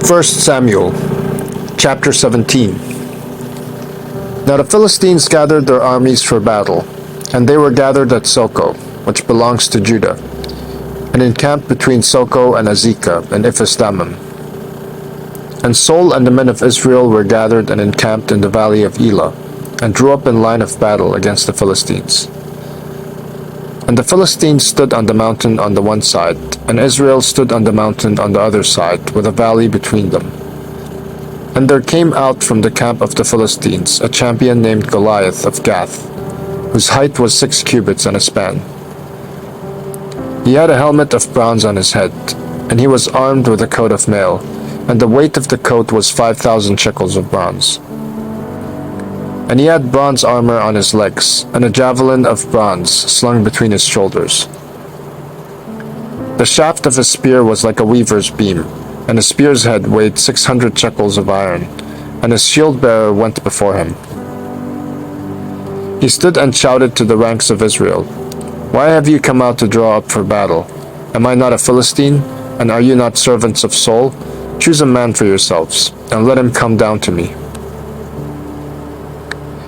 1 Samuel chapter 17. Now the Philistines gathered their armies for battle, and they were gathered at Soko, which belongs to Judah, and encamped between Soko and Azekah and Ephes-dammim. And Saul and the men of Israel were gathered and encamped in the valley of Elah, and drew up in line of battle against the Philistines. And the Philistines stood on the mountain on the one side, and Israel stood on the mountain on the other side, with a valley between them. And there came out from the camp of the Philistines a champion named Goliath of Gath, whose height was 6 cubits and a span. He had a helmet of bronze on his head, and he was armed with a coat of mail, and the weight of the coat was 5,000 shekels of bronze. And he had bronze armor on his legs, and a javelin of bronze slung between his shoulders. The shaft of his spear was like a weaver's beam, and his spear's head weighed 600 shekels of iron, and his shield-bearer went before him. He stood and shouted to the ranks of Israel, "Why have you come out to draw up for battle? Am I not a Philistine, and are you not servants of Saul? Choose a man for yourselves, and let him come down to me.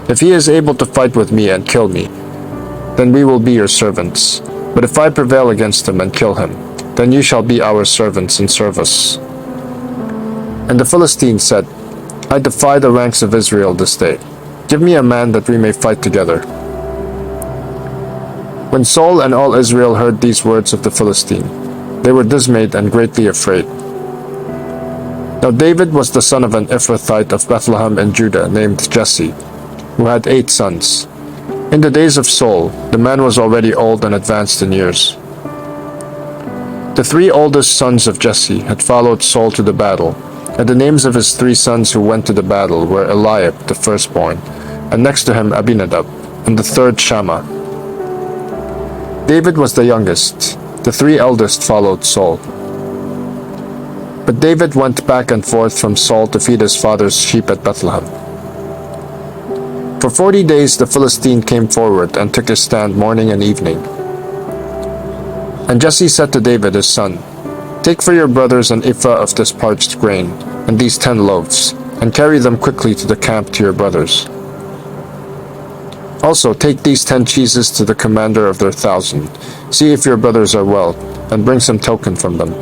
If he is able to fight with me and kill me, then we will be your servants. But if I prevail against him and kill him, then you shall be our servants and serve us." And the Philistines said, "I defy the ranks of Israel this day. Give me a man that we may fight together." When Saul and all Israel heard these words of the Philistine, they were dismayed and greatly afraid. Now David was the son of an Ephrathite of Bethlehem in Judah named Jesse, who had 8 sons. In the days of Saul, the man was already old and advanced in years. The 3 oldest sons of Jesse had followed Saul to the battle, and the names of his 3 sons who went to the battle were Eliab, the firstborn, and next to him Abinadab, and the third Shammah. David was the youngest. The 3 eldest followed Saul. But David went back and forth from Saul to feed his father's sheep at Bethlehem. For 40 days the Philistine came forward and took his stand morning and evening. And Jesse said to David his son, "Take for your brothers an ephah of this parched grain, and these 10 loaves, and carry them quickly to the camp to your brothers. Also take these 10 cheeses to the commander of their 1,000. See if your brothers are well, and bring some token from them."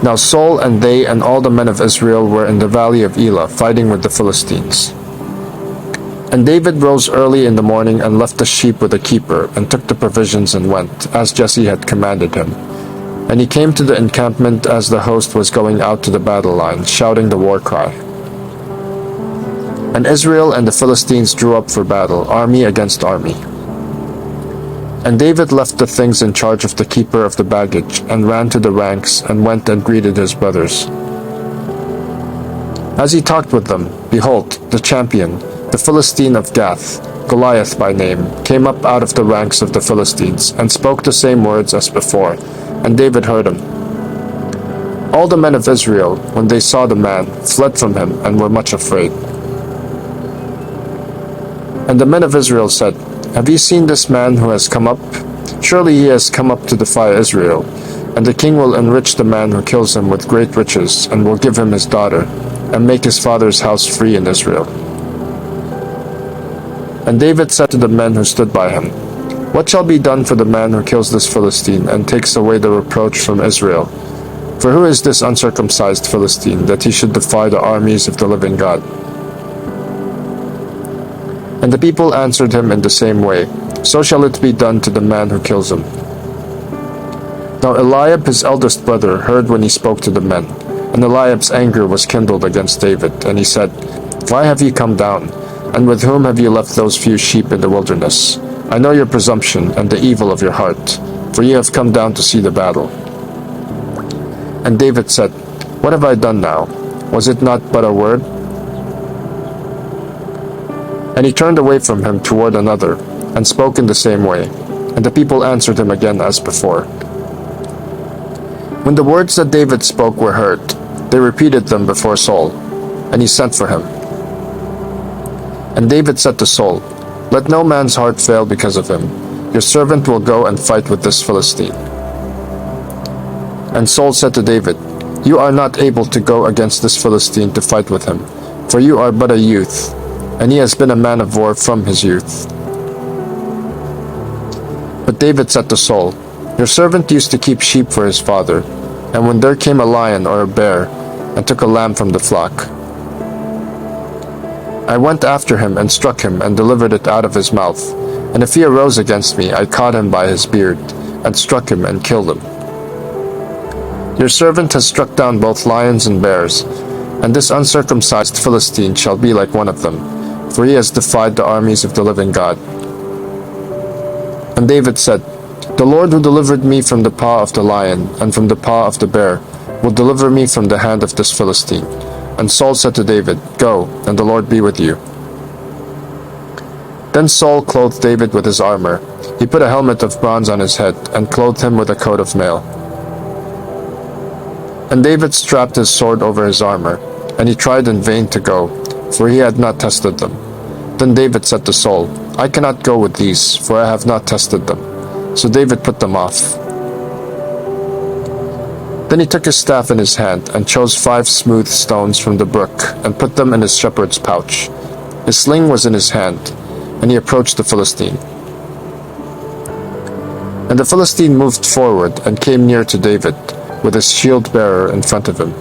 Now Saul and they and all the men of Israel were in the valley of Elah, fighting with the Philistines. And David rose early in the morning and left the sheep with the keeper, and took the provisions and went, as Jesse had commanded him. And he came to the encampment as the host was going out to the battle line, shouting the war cry. And Israel and the Philistines drew up for battle, army against army. And David left the things in charge of the keeper of the baggage, and ran to the ranks, and went and greeted his brothers. As he talked with them, behold, the champion, the Philistine of Gath, Goliath by name, came up out of the ranks of the Philistines, and spoke the same words as before, and David heard him. All the men of Israel, when they saw the man, fled from him, and were much afraid. And the men of Israel said, "Have you seen this man who has come up? Surely he has come up to defy Israel, and the king will enrich the man who kills him with great riches, and will give him his daughter, and make his father's house free in Israel." And David said to the men who stood by him, "What shall be done for the man who kills this Philistine, and takes away the reproach from Israel? For who is this uncircumcised Philistine, that he should defy the armies of the living God?" And the people answered him in the same way, "So shall it be done to the man who kills him." Now Eliab his eldest brother heard when he spoke to the men, and Eliab's anger was kindled against David, and he said, "Why have you come down? And with whom have you left those few sheep in the wilderness? I know your presumption and the evil of your heart, for you have come down to see the battle." And David said, "What have I done now? Was it not but a word?" And he turned away from him toward another, and spoke in the same way, and the people answered him again as before. When the words that David spoke were heard, they repeated them before Saul, and he sent for him. And David said to Saul, "Let no man's heart fail because of him. Your servant will go and fight with this Philistine." And Saul said to David, You are not able to go against this Philistine to fight with him, for you are but a youth, and he has been a man of war from his youth." But David said to Saul, "Your servant used to keep sheep for his father, and when there came a lion or a bear, and took a lamb from the flock, I went after him and struck him and delivered it out of his mouth. And if he arose against me, I caught him by his beard, and struck him and killed him. Your servant has struck down both lions and bears, and this uncircumcised Philistine shall be like one of them, for he has defied the armies of the living God." And David said, "The Lord who delivered me from the paw of the lion and from the paw of the bear will deliver me from the hand of this Philistine." And Saul said to David, "Go, and the Lord be with you." Then Saul clothed David with his armor. He put a helmet of bronze on his head, and clothed him with a coat of mail. And David strapped his sword over his armor, and he tried in vain to go, for he had not tested them. Then David said to Saul, "I cannot go with these, for I have not tested them." So David put them off. Then he took his staff in his hand, and chose 5 smooth stones from the brook, and put them in his shepherd's pouch. His sling was in his hand, and he approached the Philistine. And the Philistine moved forward, and came near to David, with his shield-bearer in front of him.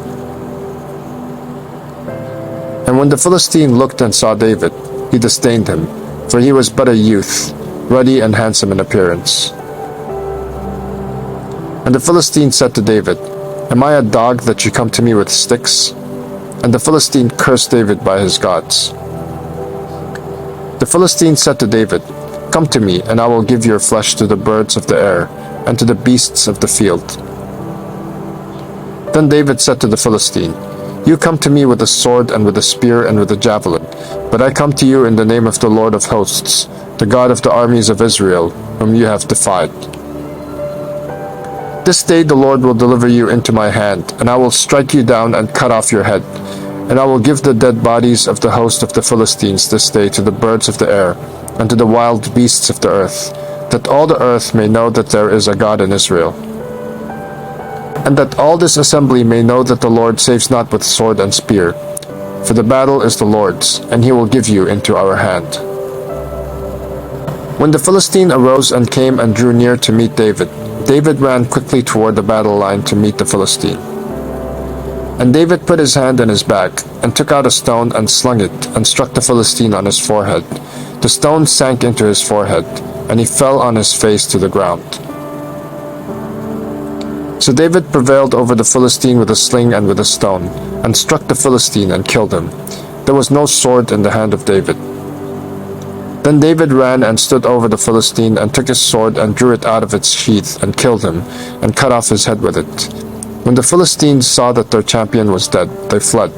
And when the Philistine looked and saw David, he disdained him, for he was but a youth, ruddy and handsome in appearance. And the Philistine said to David, "Am I a dog that you come to me with sticks?" And the Philistine cursed David by his gods. The Philistine said to David, "Come to me, and I will give your flesh to the birds of the air, and to the beasts of the field." Then David said to the Philistine, "You come to me with a sword and with a spear and with a javelin, but I come to you in the name of the Lord of hosts, the God of the armies of Israel, whom you have defied. This day the Lord will deliver you into my hand, and I will strike you down and cut off your head. And I will give the dead bodies of the host of the Philistines this day to the birds of the air, and to the wild beasts of the earth, that all the earth may know that there is a God in Israel. And that all this assembly may know that the Lord saves not with sword and spear, for the battle is the Lord's, and he will give you into our hand." When the Philistine arose and came and drew near to meet David, David ran quickly toward the battle line to meet the Philistine. And David put his hand in his bag, and took out a stone and slung it, and struck the Philistine on his forehead. The stone sank into his forehead, and he fell on his face to the ground. So David prevailed over the Philistine with a sling and with a stone, and struck the Philistine and killed him. There was no sword in the hand of David. Then David ran and stood over the Philistine, and took his sword and drew it out of its sheath, and killed him, and cut off his head with it. When the Philistines saw that their champion was dead, they fled.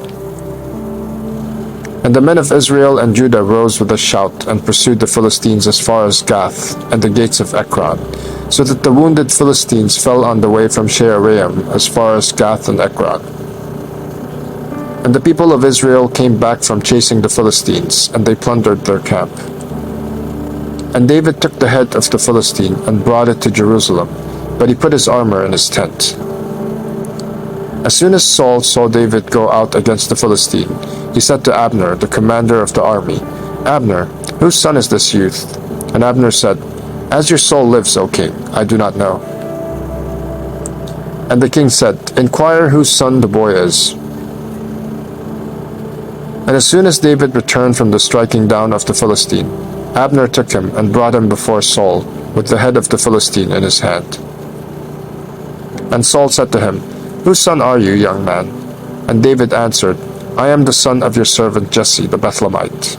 And the men of Israel and Judah rose with a shout, and pursued the Philistines as far as Gath and the gates of Ekron, so that the wounded Philistines fell on the way from Shaaraim as far as Gath and Ekron. And the people of Israel came back from chasing the Philistines, and they plundered their camp. And David took the head of the Philistine and brought it to Jerusalem, but he put his armor in his tent. As soon as Saul saw David go out against the Philistine, he said to Abner, the commander of the army, "Abner, whose son is this youth?" And Abner said, "As your soul lives, O king, I do not know." And the king said, "Inquire whose son the boy is." And as soon as David returned from the striking down of the Philistine, Abner took him and brought him before Saul, with the head of the Philistine in his hand. And Saul said to him, "Whose son are you, young man?" And David answered, "I am the son of your servant Jesse the Bethlehemite."